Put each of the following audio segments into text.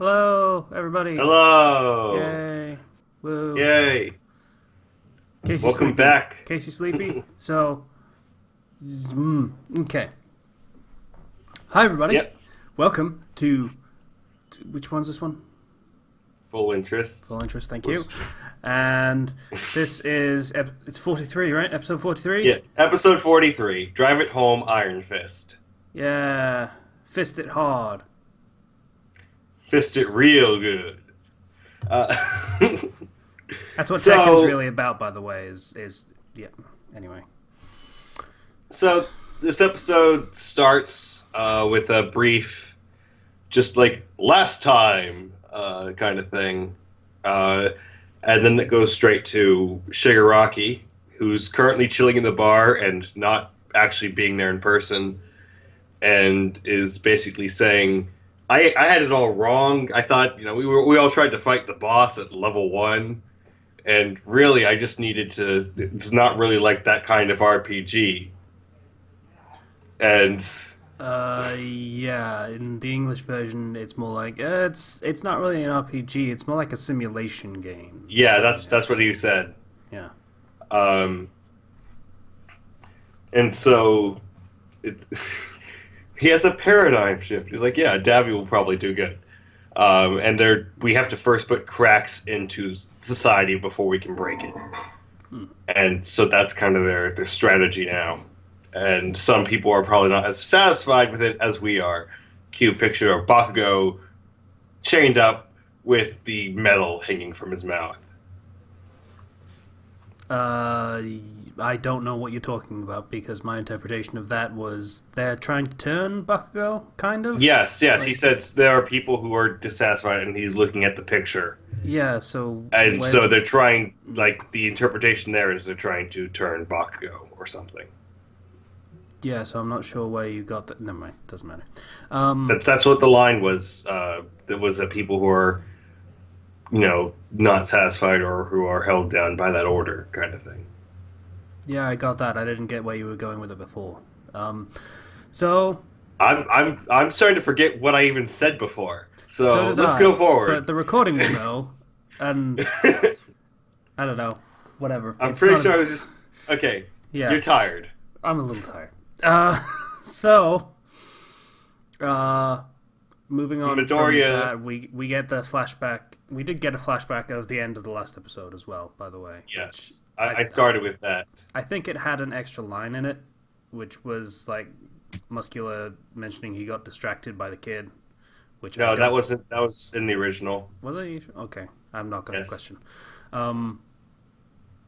Hello, everybody. Hello! Yay. Woo. Yay! Casey Welcome sleepy. back. Casey sleepy. So, okay. Hi, everybody. Yep, Welcome to which one's this one? full interest. Full interest. Thank you. And this is it's 43, right? Episode 43. Yeah, episode 43. Drive it home, Iron Fist. Yeah. Fist it hard. Fist it real good. Uh, That's what Tekken's so, really about, by the way. Is yeah. Anyway. so this episode starts with a brief, just like last time kind of thing. And then it goes straight to Shigaraki, who's currently chilling in the bar and not actually being there in person, and is basically saying, I had it all wrong. I thought, we all tried to fight the boss at level 1, and really I just needed to, it's not really like that kind of RPG. And Yeah. In the English version, it's more like it's not really an RPG. It's more like a simulation game. yeah, So, that's what he said. yeah. Um, and so it's he has a paradigm shift. He's like, yeah, Davy will probably do good. And we have to first put cracks into society before we can break it. And so that's kind of their strategy now. And some people are probably not as satisfied with it as we are. Cue picture of Bakugo chained up with the metal hanging from his mouth. I don't know what you're talking about because my interpretation of that was they're trying to turn Bakugo, kind of. Yes, he said there are people who are dissatisfied, and he's looking at the picture. Yeah. So. And so they're trying, like, the interpretation there is they're trying to turn Bakugo or something. Yeah. So I'm not sure where you got that. Never mind. Doesn't matter. That's what the line was. That was that people who are, not satisfied or who are held down by that order, kind of thing. Yeah, I got that. I didn't get where you were going with it before. So. I'm starting to forget what I even said before. So So did let's I, go forward. But the recording will know, and I don't know. Whatever. I'm It's pretty not sure a- I was just okay. Yeah. You're tired. I'm a little tired. So, moving on Midoriya- from that, we get the flashback. We did get a flashback of the end of the last episode as well, by the way. Yes, I started with that. I think it had an extra line in it, which was like Muscular mentioning he got distracted by the kid. Which I No, don't- that wasn't. That was in the original. Was it? Okay, I'm not going to Yes. question.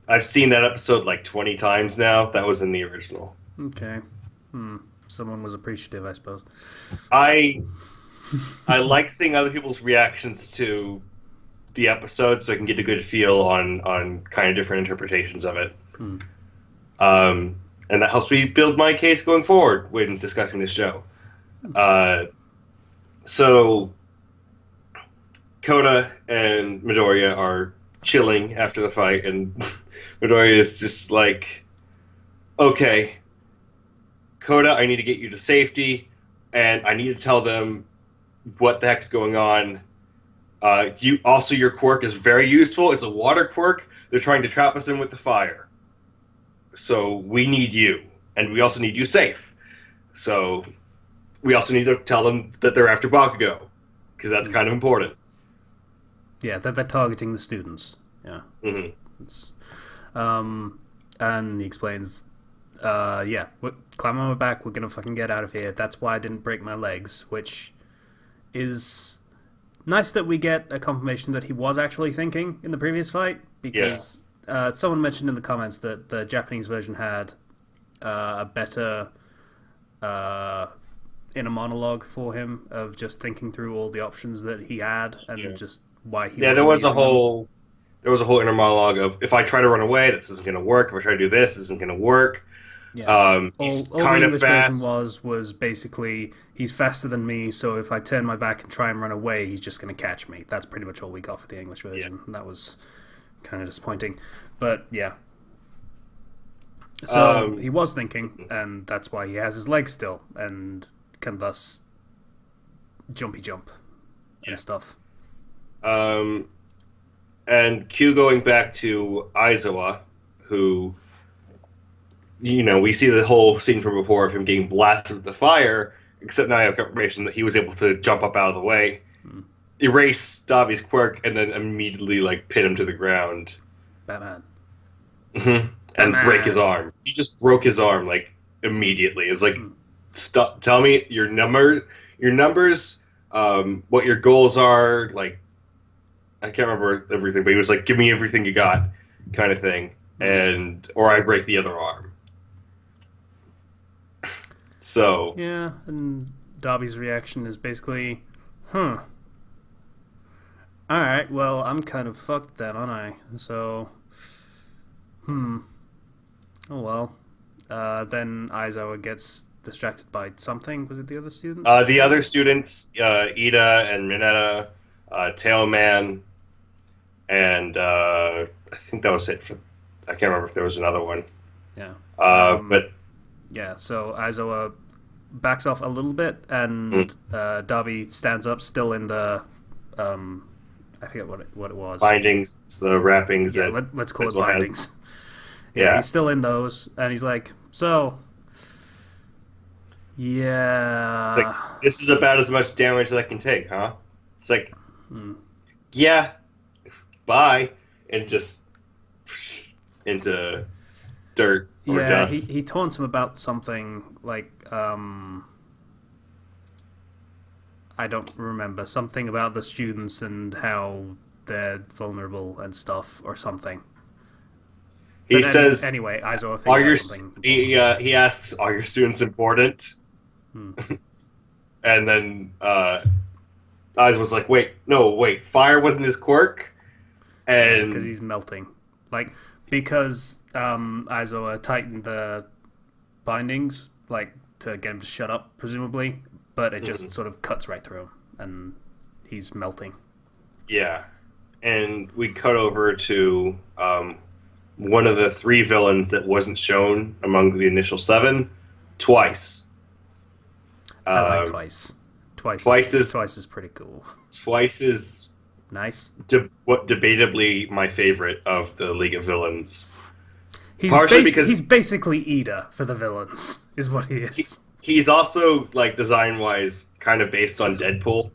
I've seen that episode like 20 times now. That was in the original. Okay. Someone was appreciative, I suppose. I like seeing other people's reactions to the episode, so I can get a good feel on kind of different interpretations of it. And that helps me build my case going forward when discussing this show. So Koda and Midoriya are chilling after the fight, and Midoriya is just like, okay, Koda, I need to get you to safety, and I need to tell them what the heck's going on. Your quirk is very useful. It's a water quirk. They're trying to trap us in with the fire. So we need you, and we also need you safe. So we also need to tell them that they're after Bakugo, because that's kind of important. Yeah, that they're targeting the students. Yeah. Mm-hmm. It's, and he explains, climb on my back, we're gonna fucking get out of here. That's why I didn't break my legs, which is nice that we get a confirmation that he was actually thinking in the previous fight, because someone mentioned in the comments that the Japanese version had a better inner monologue for him of just thinking through all the options that he had and just why he there was a whole inner monologue of, if I try to run away, this isn't going to work. If I try to do this isn't going to work. Yeah. He's all kind the of English fast. version was basically he's faster than me, so if I turn my back and try and run away, he's just going to catch me. That's pretty much all we got for the English version. And that was kind of disappointing, but yeah. So he was thinking, and that's why he has his legs still and can thus jumpy jump and stuff. Um, and Q going back to Aizawa, who, we see the whole scene from before of him getting blasted with the fire, except now I have confirmation that he was able to jump up out of the way, erase Dabi's quirk, and then immediately, pin him to the ground. Batman. And Batman. Break his arm. He just broke his arm, immediately. It's stop, tell me your numbers, what your goals are, I can't remember everything, but he was give me everything you got, kind of thing, or I break the other arm. So yeah, and Dabi's reaction is basically, all right, well, I'm kind of fucked then, aren't I? So, oh well. Then Aizawa gets distracted by something. Was it the other students? The other students, Ida and Mineta, Tailman, and I think that was it. I can't remember if there was another one. Yeah. But yeah, so Aizawa backs off a little bit, and Dabi stands up, still in the I forget what it was. Bindings, the wrappings. Yeah, let's call it bindings. Yeah, he's still in those, and he's like, so, yeah. It's this is about as much damage as I can take, huh? It's yeah, bye, and just into dirt or dust. He taunts him about something I don't remember, something about the students and how they're vulnerable and stuff or something. He says anyway, Aizawa thinks something. He asks, "Are your students important?" And then Aizawa's like, "Wait, fire wasn't his quirk," and because he's melting, because Aizawa tightened the bindings to get him to shut up, presumably. But it just sort of cuts right through him, and he's melting. Yeah. And we cut over to one of the 3 villains that wasn't shown among the initial 7, Twice. I like Twice. Twice is pretty cool. Twice is nice. Debatably my favorite of the League of Villains. He's basically Ida for the villains, is what he is. He's also, design-wise, kind of based on Deadpool.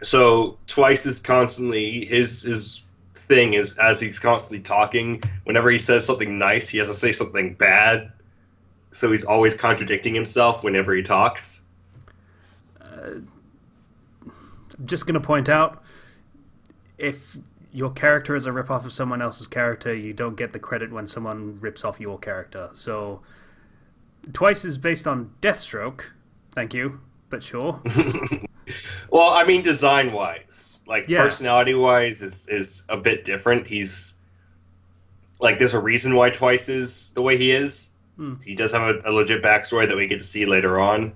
So Twice is constantly his thing is, as he's constantly talking, whenever he says something nice, he has to say something bad. So he's always contradicting himself whenever he talks. I'm just gonna point out, if your character is a ripoff of someone else's character, you don't get the credit when someone rips off your character. So, Twice is based on Deathstroke. Thank you, but sure. Well, I mean, design-wise. Personality-wise is a bit different. He's... there's a reason why Twice is the way he is. He does have a legit backstory that we get to see later on.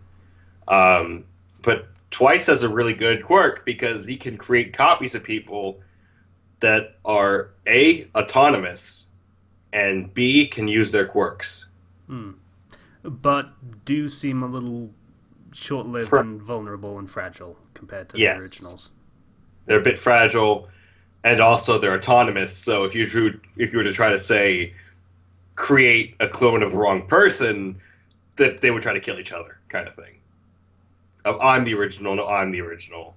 But Twice has a really good quirk because he can create copies of people that are A, autonomous, and B, can use their quirks. But do seem a little short-lived and vulnerable and fragile compared to the originals. They're a bit fragile, and also they're autonomous, so if you were to try to, say, create a clone of the wrong person, that they would try to kill each other, kind of thing. I'm the original, no, I'm the original.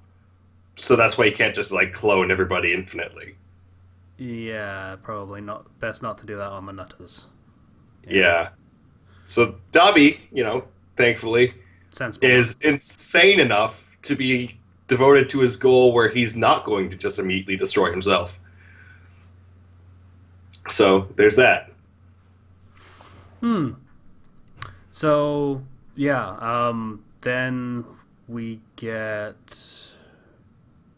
So that's why you can't just clone everybody infinitely. Yeah, probably not. Best not to do that on the Nutters. Yeah. So Dabi, thankfully, sensible, is insane enough to be devoted to his goal where he's not going to just immediately destroy himself. So there's that. So yeah, then we get.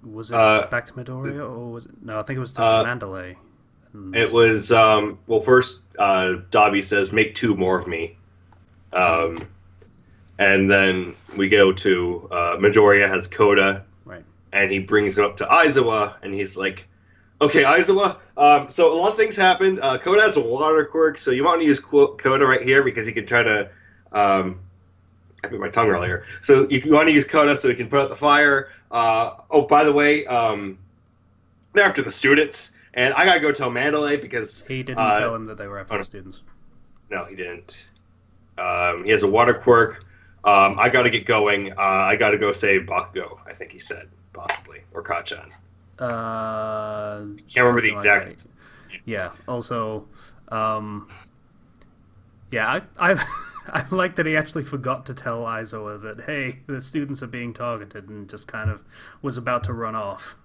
Was it back to Midoriya, or was it? No, I think it was to Mandalay. It was first Dabi says, "Make 2 more of me," and then we go to Midoriya has Koda, right? And he brings him up to Aizawa, and he's like, "Okay, Aizawa. So a lot of things happened. Koda has a water quirk, so you want to use Koda right here because he can try to I bit my tongue earlier. So you want to use Coda so he can put out the fire. Oh, by the way, they're after the students, and I gotta go tell Mandalay because He didn't tell him that they were after the students. no, he didn't. He has a water quirk. I gotta get going. I gotta go save Bakugo, I think he said, possibly, or Kachan. Can't remember the exact. Like yeah. Also, yeah, I I like that he actually forgot to tell Aizawa that, hey, the students are being targeted, and just kind of was about to run off.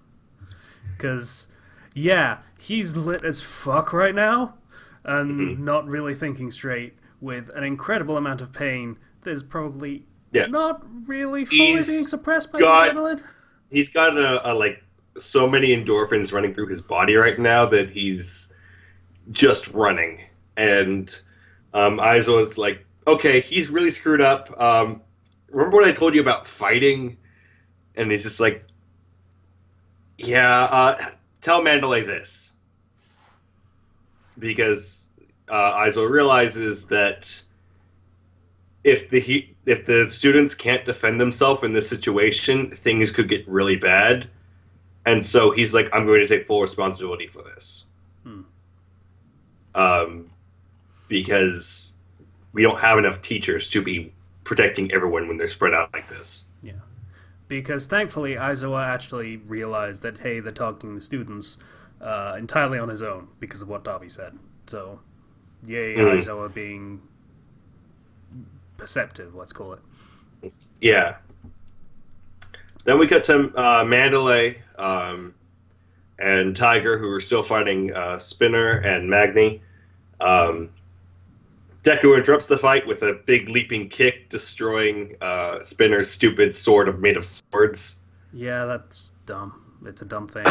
Because, yeah, he's lit as fuck right now, and not really thinking straight, with an incredible amount of pain that is probably not really fully being suppressed by the adrenaline. He's got like so many endorphins running through his body right now that he's just running. And Aizawa's like, okay, he's really screwed up. Remember what I told you about fighting? And he's just like, yeah, tell Mandalay this. Because Aizawa realizes that if the students can't defend themselves in this situation, things could get really bad. And so he's like, I'm going to take full responsibility for this. Because we don't have enough teachers to be protecting everyone when they're spread out like this. Yeah. Because thankfully, Aizawa actually realized that, hey, they're targeting the students entirely on his own because of what Darby said. So, yay, Aizawa being perceptive, let's call it. Yeah. Then we cut to Mandalay and Tiger, who are still fighting Spinner and Magni. Deku interrupts the fight with a big leaping kick, destroying Spinner's stupid sword made of swords. Yeah, that's dumb. It's a dumb thing.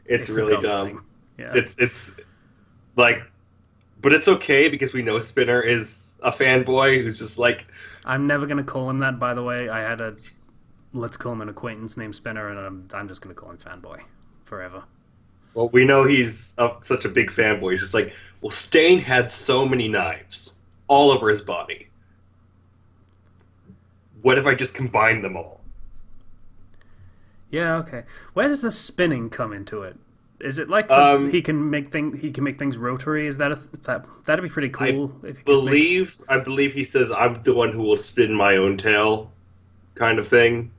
It's really dumb. Yeah. It's like, but it's okay because we know Spinner is a fanboy who's just like. I'm never gonna call him that. By the way, I had let's call him an acquaintance named Spinner, and I'm just gonna call him fanboy forever. Well, we know he's such a big fanboy. He's just like, well, Stain had so many knives all over his body. What if I just combine them all? Yeah, okay. Where does the spinning come into it? Is it like he can make things rotary? Is that'd be pretty cool? I believe he says I'm the one who will spin my own tail, kind of thing.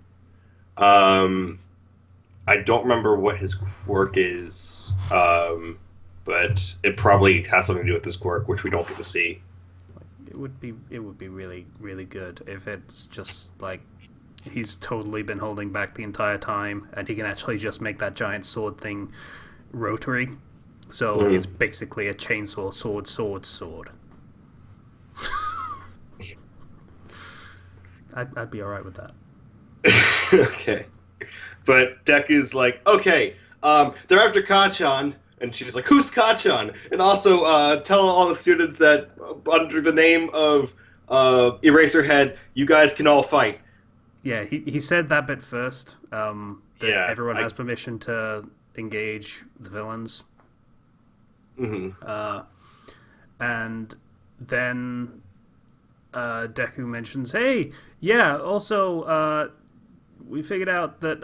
I don't remember what his quirk is, but it probably has something to do with his quirk, which we don't get to see. It would be really, really good if it's just like he's totally been holding back the entire time, and he can actually just make that giant sword thing rotary. So it's basically a chainsaw sword. I'd be alright with that. Okay. But Deku's like, okay, they're after Kachan, and she's like, who's Kachan? And also tell all the students that under the name of Eraserhead, you guys can all fight. Yeah, he said that bit first, that everyone has permission to engage the villains. And then Deku mentions, hey, yeah, also, we figured out that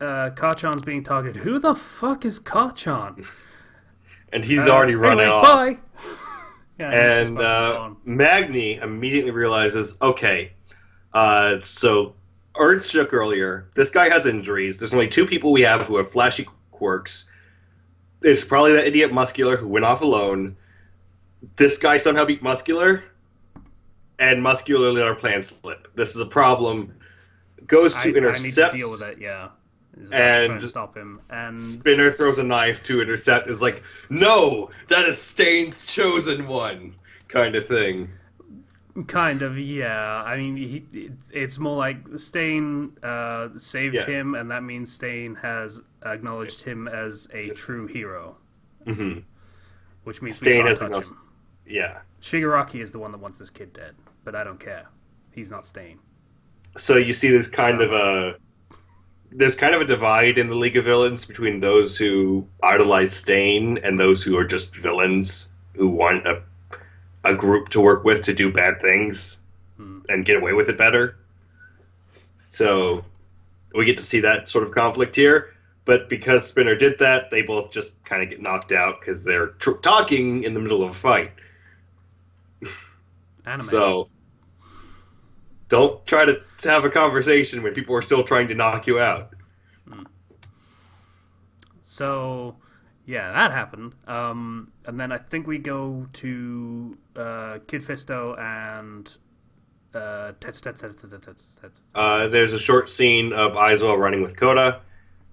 Kachan's being targeted. Who the fuck is Kachan? And he's already running off. Bye! Yeah, and Magni immediately realizes, okay, so Earth shook earlier. This guy has injuries. There's only two people we have who have flashy quirks. It's probably that idiot Muscular who went off alone. This guy somehow beat Muscular, and Muscular let our plan slip. This is a problem. Goes to intercept. I need to deal with it, yeah. And trying to stop him. And Spinner throws a knife to intercept. Is like, no, that is Stain's chosen one, kind of thing. Kind of, yeah. I mean, it's more like Stain saved him, and that means Stain has acknowledged him as a true hero. Mm-hmm. Which means Stain we can't touch him. Yeah. Shigaraki is the one that wants this kid dead, but I don't care. He's not Stain. So you see there's kind of a divide in the League of Villains between those who idolize Stain and those who are just villains who want a group to work with to do bad things. and get away with it better. So we get to see that sort of conflict here. But because Spinner did that, they both just kind of get knocked out because they're talking in the middle of a fight. Anime. So don't try to have a conversation when people are still trying to knock you out. So, yeah, that happened. And then I think we go to Kid Fisto and Tetsutetsu. There's a short scene of Aizawa running with Koda,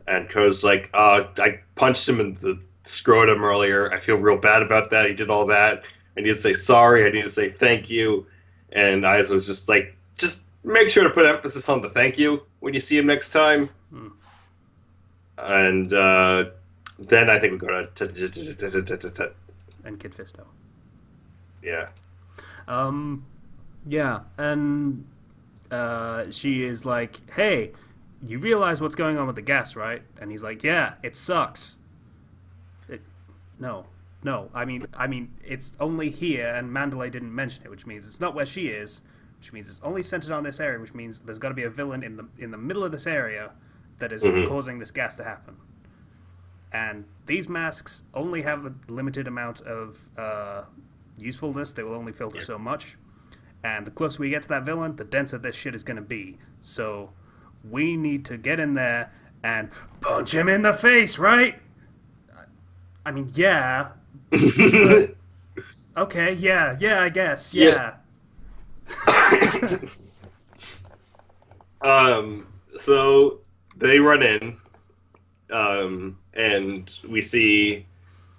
and Koda's like, I punched him in the scrotum earlier. I feel real bad about that. He did all that. I need to say sorry. I need to say thank you. And Aizawa's just like, just make sure to put emphasis on the thank you when you see him next time. And then I think we go to and Kid Fisto. Yeah. Yeah, and she is like, hey, you realize what's going on with the gas, right? And he's like, yeah, it sucks. No, I mean, it's only here, and Mandalay didn't mention it, which means it's not where she is, which means it's only centered on this area, which means there's got to be a villain in the middle of this area that is causing this gas to happen. And these masks only have a limited amount of usefulness. They will only filter so much. And the closer we get to that villain, the denser this shit is going to be. So we need to get in there and punch him in the face, right? I mean, yeah. But, okay, yeah, I guess, yeah. So they run in, and we see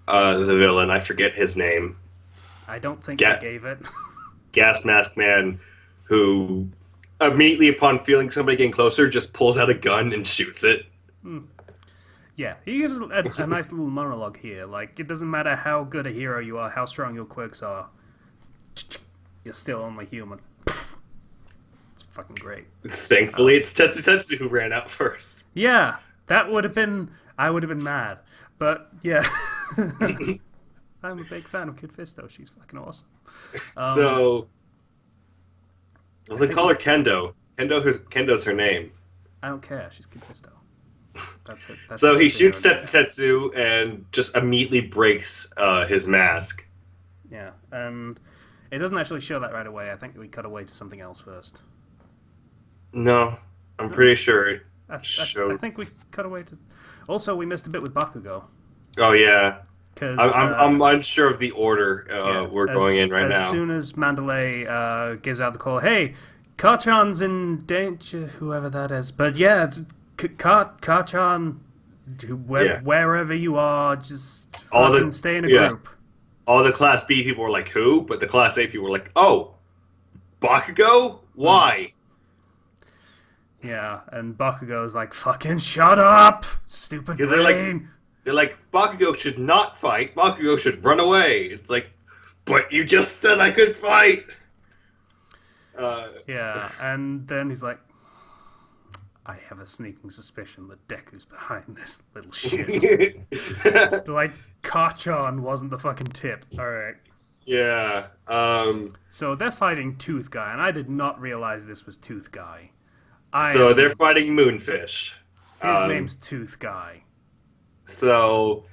the villain. I forget his name. I don't think I gave it. Gas Mask Man, who immediately upon feeling somebody getting closer just pulls out a gun and shoots it. Yeah, he gives a nice little monologue here. Like, it doesn't matter how good a hero you are, how strong your quirks are, you're still only human. It's fucking great. Thankfully, it's Tetsutetsu who ran out first. Yeah, that would have been... I would have been mad. But, yeah. I'm a big fan of Kid Fisto. She's fucking awesome. So, they call her Kendo. Kendo's her name. I don't care. She's Kid Fisto. That's it. So he shoots Tetsutetsu and just immediately breaks his mask. Yeah, and it doesn't actually show that right away. I think we cut away to something else first. No, I'm pretty sure I think we cut away to... Also, we missed a bit with Bakugo. Oh, yeah. I'm unsure of the order we're going in right now. As soon as Mandalay gives out the call, hey, Kachan's in danger, whoever that is. But yeah, it's Kachan, wherever you are, just fucking stay in a group. All the Class B people were like, who? But the Class A people were like, oh, Bakugo? Why? Yeah, and Bakugo's like, fucking shut up, stupid brain. They're like, Bakugo should not fight. Bakugo should run away. It's like, but you just said I could fight. Yeah, and then he's like, I have a sneaking suspicion that Deku's behind this little shit. Like, Kachan wasn't the fucking tip. Alright. Yeah. So they're fighting Tooth Guy, and I did not realize this was Tooth Guy. They're fighting Moonfish. His name's Tooth Guy. So,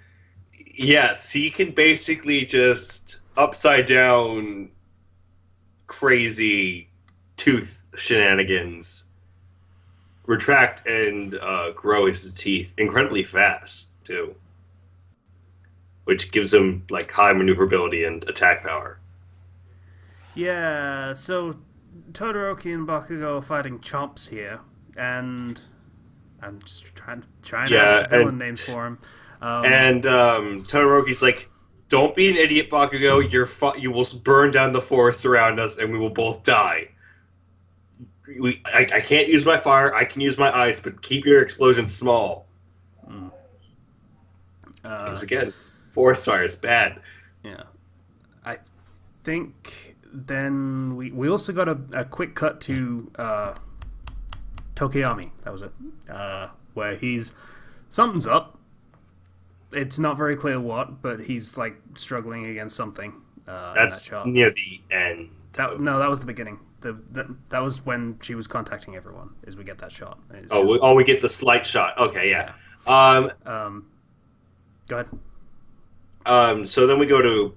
yes, he can basically just upside down crazy tooth shenanigans, retract and grow his teeth incredibly fast, too. Which gives him, like, high maneuverability and attack power. Yeah, so Todoroki and Bakugo are fighting Chomps here, and... I'm just trying to have villain names for him. Todoroki's like, don't be an idiot, Bakugo. You will burn down the forest around us, and we will both die. I can't use my fire. I can use my ice, but keep your explosions small. Once again, forest fire is bad. Yeah. I think then we also got a quick cut to... Tokiyami, that was it. Where something's up. It's not very clear what, but he's like struggling against something. That's near the end. No, that was the beginning. that was when she was contacting everyone. Is we get that shot. We get the slight shot. Okay, yeah. Go ahead. So then we go to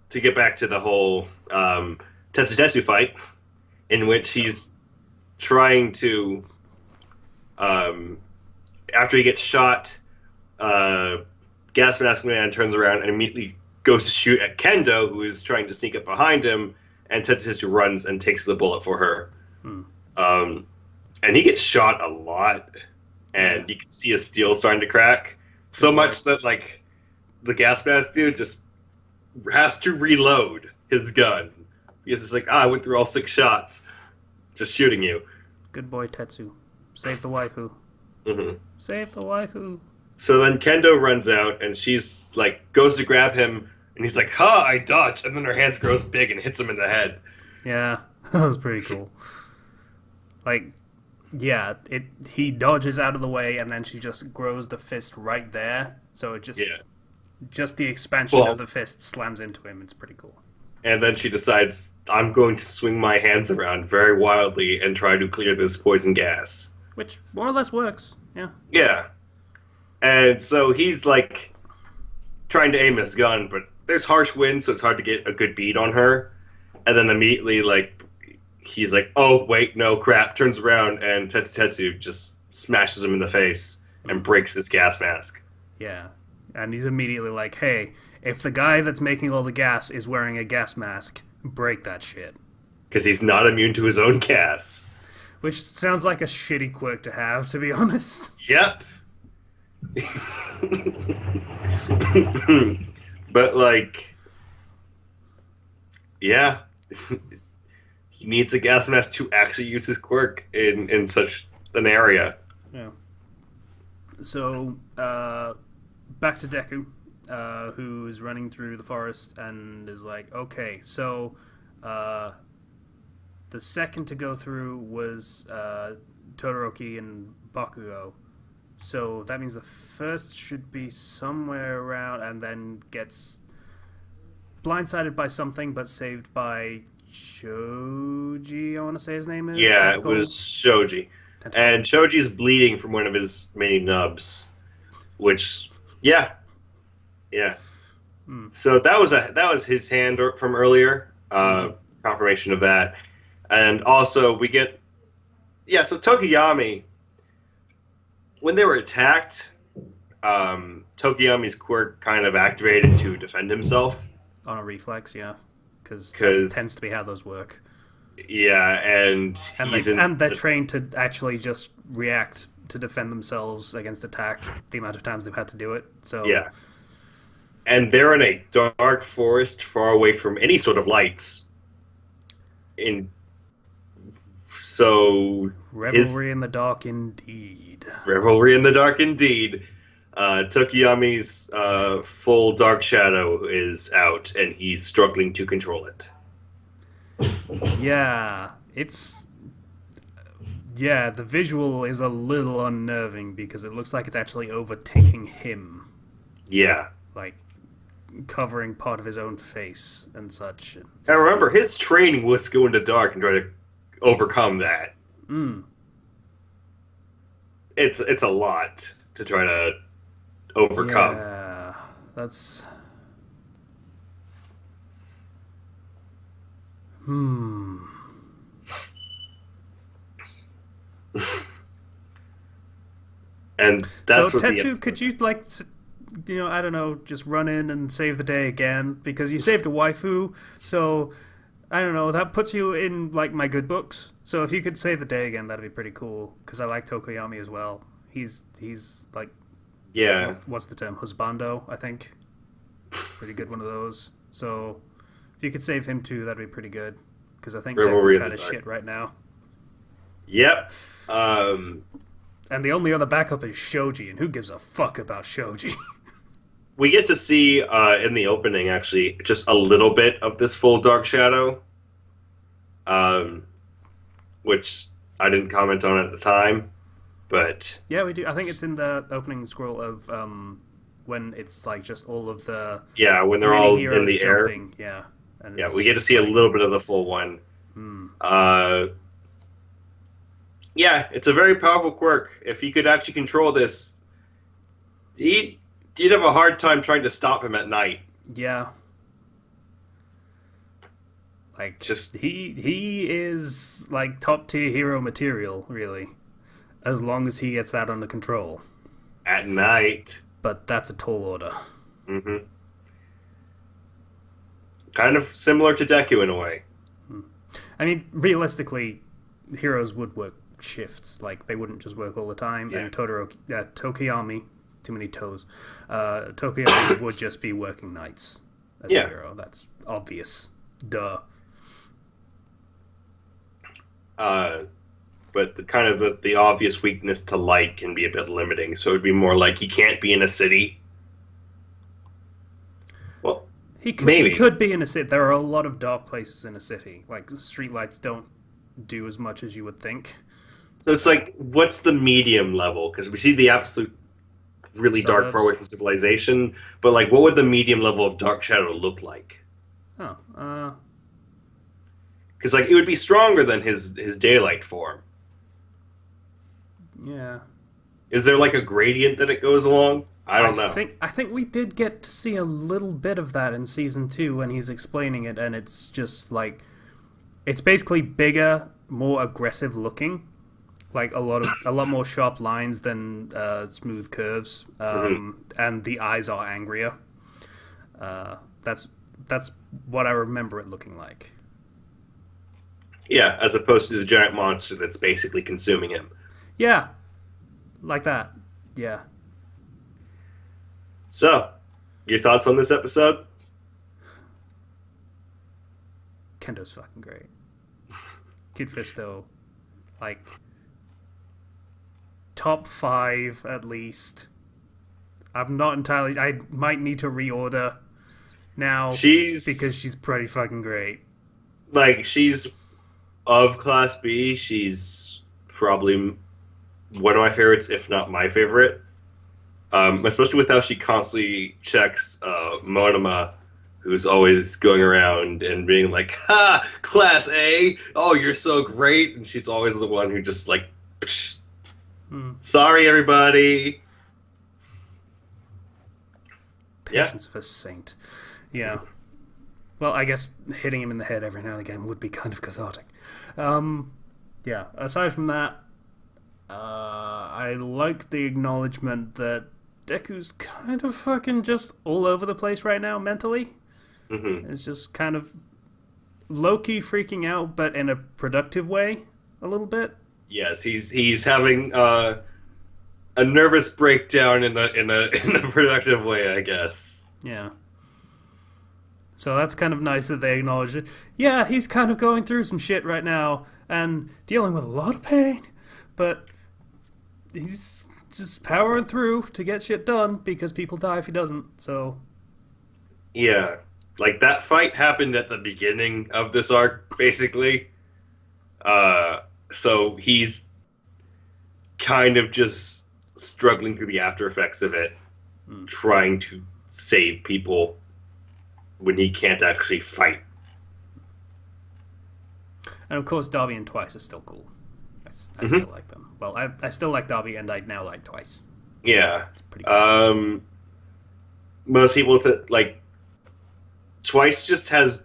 get back to the whole Tetsutetsu fight, in which he's trying to, after he gets shot, Gas Mask Man turns around and immediately goes to shoot at Kendo, who is trying to sneak up behind him, and Tetsutetsu runs and takes the bullet for her. And he gets shot a lot, and you can see his steel starting to crack. So much that, like, the Gas Mask dude just has to reload his gun. Because it's like, I went through all 6 shots just shooting you. Good boy, Tetsu. Save the waifu. Mm-hmm. Save the waifu. So then Kendo runs out, and she's, like, goes to grab him, and he's like, ha, I dodged, and then her hands grows big and hits him in the head. Yeah, that was pretty cool. Like, yeah, he dodges out of the way, and then she just grows the fist right there, so it just the expansion of the fist slams into him. It's pretty cool. And then she decides, I'm going to swing my hands around very wildly and try to clear this poison gas. Which more or less works, yeah. Yeah. And so he's, like, trying to aim his gun, but there's harsh wind, so it's hard to get a good bead on her. And then immediately, like, he's like, oh, wait, no, crap, turns around, and Tetsutetsu just smashes him in the face and breaks his gas mask. Yeah. And he's immediately like, hey, if the guy that's making all the gas is wearing a gas mask, break that shit. Because he's not immune to his own gas. Which sounds like a shitty quirk to have, to be honest. Yep. But, like, yeah. He needs a gas mask to actually use his quirk in such an area. Yeah. So, back to Deku, who is running through the forest and is like, okay, so the second to go through was Todoroki and Bakugo. So that means the first should be somewhere around, and then gets blindsided by something, but saved by Shoji, I want to say his name is? Yeah, Tentacle? It was Shoji. Tentacle. And Shoji's bleeding from one of his many nubs, which, yeah. So that was his hand from earlier, confirmation of that. And also we get, so Tokiyami, when they were attacked, Tokiyami's quirk kind of activated to defend himself. On a reflex, yeah. Because that tends to be how those work. Yeah, and they're trained to actually just react to defend themselves against attack the amount of times they've had to do it. So yeah. And they're in a dark forest far away from any sort of lights. Revelry in the dark indeed. Revelry in the dark indeed. Tokiyami's full dark shadow is out, and he's struggling to control it. Yeah, the visual is a little unnerving because it looks like it's actually overtaking him. Yeah. Like, covering part of his own face and such. And remember, his training was to go into dark and try to overcome that. It's a lot to try to overcome. Yeah, that's... And that's so what Tetsu, could you, like, I don't know, just run in and save the day again? Because you saved a waifu, so I don't know, that puts you in, like, my good books. So if you could save the day again, that'd be pretty cool. Because I like Tokoyami as well. He's like, yeah. What's the term? Husbando, I think. Pretty good one of those. So if you could save him too, that'd be pretty good. Because I think Deku's kind of shit right now. Yep. And the only other backup is Shoji, and who gives a fuck about Shoji? We get to see in the opening, actually, just a little bit of this full dark shadow, which I didn't comment on at the time, but... Yeah, we do. I think it's in the opening scroll of when it's like just all of the... Yeah, when they're all in the air. Yeah. Yeah, we get to see a little bit of the full one. Hmm. Yeah, it's a very powerful quirk. If he could actually control this, he'd have a hard time trying to stop him at night. Yeah. Like Just he is like top tier hero material, really, as long as he gets that under control. at night. But that's a tall order. Hmm. Kind of similar to Deku in a way. I mean, realistically, heroes would work shifts. Like they wouldn't just work all the time. Yeah. And Tokiyami, too many toes. Tokiyami would just be working nights as a Yeah. hero. That's obvious. Duh. But the obvious weakness to light can be a bit limiting. So it'd be more like he can't be in a city. Well, He maybe. could be in a city. There are a lot of dark places in a city. Like streetlights don't do as much as you would think. So it's like, what's the medium level? Because we see the absolute really dark, Suburbs. far away from civilization. But like, what would the medium level of Dark Shadow look like? Oh, Because like, it would be stronger than his daylight form. yeah. Is there like a gradient that it goes along? I don't know. I think we did get to see a little bit of that in season 2 when he's explaining it, and it's just like it's basically bigger, more aggressive looking, like a lot more sharp lines than smooth curves, and the eyes are angrier. That's what I remember it looking like. Yeah, as opposed to the giant monster that's basically consuming him. Yeah, like that. Yeah. So, your thoughts on this episode? Kendo's fucking great. Kid Fisto, like top 5 at least. I'm not entirely. I might need to reorder now because she's pretty fucking great. Like, she's of Class B. She's probably one of my favorites, if not my favorite. Especially with how she constantly checks Monoma, who's always going around and being like, "Ha, Class A! Oh, you're so great!" And she's always the one who just like, psh, "Sorry, everybody." Patience of a saint. Yeah. Well, I guess hitting him in the head every now and again would be kind of cathartic. Yeah. Aside from that, I like the acknowledgement that Deku's kind of fucking just all over the place right now mentally. Mm-hmm. It's just kind of low-key freaking out, but in a productive way, a little bit. Yes, he's having a nervous breakdown in a productive way, I guess. Yeah. So that's kind of nice that they acknowledge it. Yeah, he's kind of going through some shit right now and dealing with a lot of pain, but he's just powering through to get shit done because people die if he doesn't. So Yeah, like that fight happened at the beginning of this arc, basically. So he's kind of just struggling through the after effects of it, trying to save people when he can't actually fight. and of course Darby and Twice are still cool. I still like them. Well, I still like Darby, and I now like Twice. Yeah. It's pretty cool. Most people like Twice just has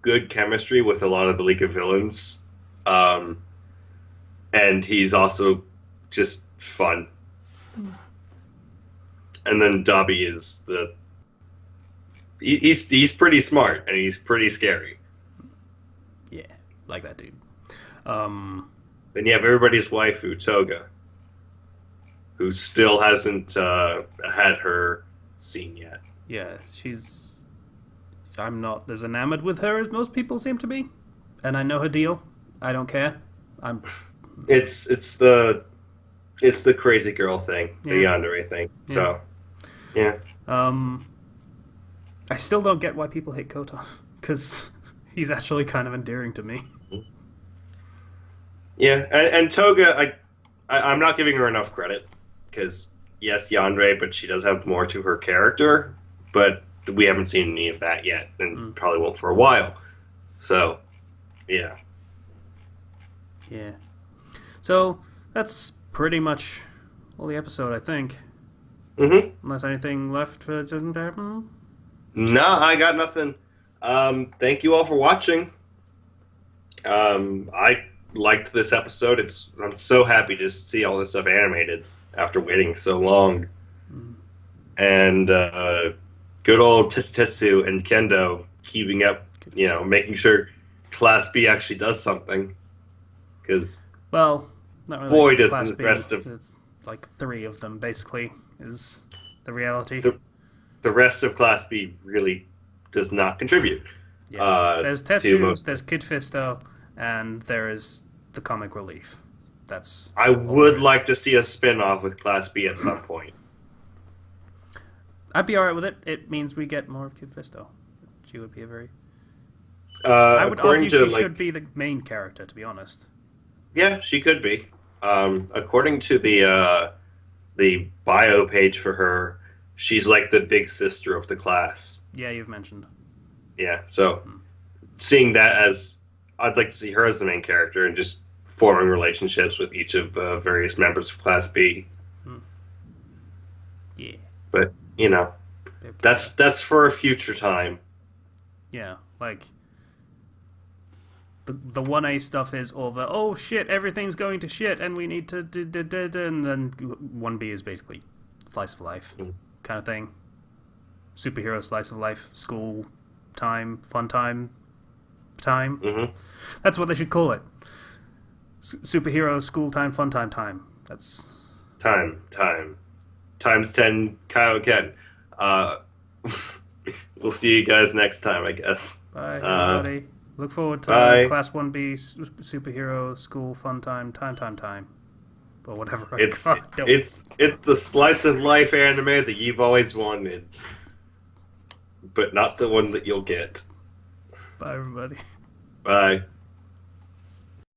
good chemistry with a lot of the League of Villains. And he's also just fun. And then Dobby is he's pretty smart and he's pretty scary. Yeah, like that dude. Then you have everybody's waifu, Toga, who still hasn't had her scene yet. Yeah, I'm not as enamored with her as most people seem to be, and I know her deal. I don't care. It's the crazy girl thing, the Yeah. yandere thing. So, yeah. I still don't get why people hate Kota, because he's actually kind of endearing to me. Yeah, and Toga, I'm not giving her enough credit, because, yes, yandere, but she does have more to her character, but we haven't seen any of that yet, and probably won't for a while. So, Yeah. Yeah. So that's pretty much all the episode, I think. Mm-hmm. Unless anything left didn't happen. No, I got nothing. Thank you all for watching. I liked this episode. I'm so happy to see all this stuff animated after waiting so long. Mm. And good old Tetsutetsu and Kendo keeping up, making sure Class B actually does something. Because well, not really. Boy, does Class the B, rest of it's like 3 of them basically is the reality. the rest of Class B really does not contribute. Yeah. There's Tetsu, most there's Kid Fisto, and there is the comic relief. That's I would like to see a spin-off with Class B at some point. I'd be alright with it. It means we get more of Kid Fisto. She would be a very. I would argue she should be the main character, to be honest. Yeah, she could be. According to the bio page for her, she's like the big sister of the class. Yeah, you've mentioned. Yeah, so seeing that as I'd like to see her as the main character and just forming relationships with each of the various members of Class B. Yeah. But that's for a future time. Yeah, like the 1A stuff is all the oh shit, everything's going to shit and we need to and then 1B is basically slice of life kind of thing. Superhero slice of life, school time, fun time. Mm-hmm. That's what they should call it. Superhero school time, fun time. That's time times 10 Kaioken. We'll see you guys next time, I guess. Bye, everybody. Look forward to Class 1B superhero school fun time. Or whatever. It's the slice of life anime that you've always wanted, but not the one that you'll get. Bye, everybody. Bye.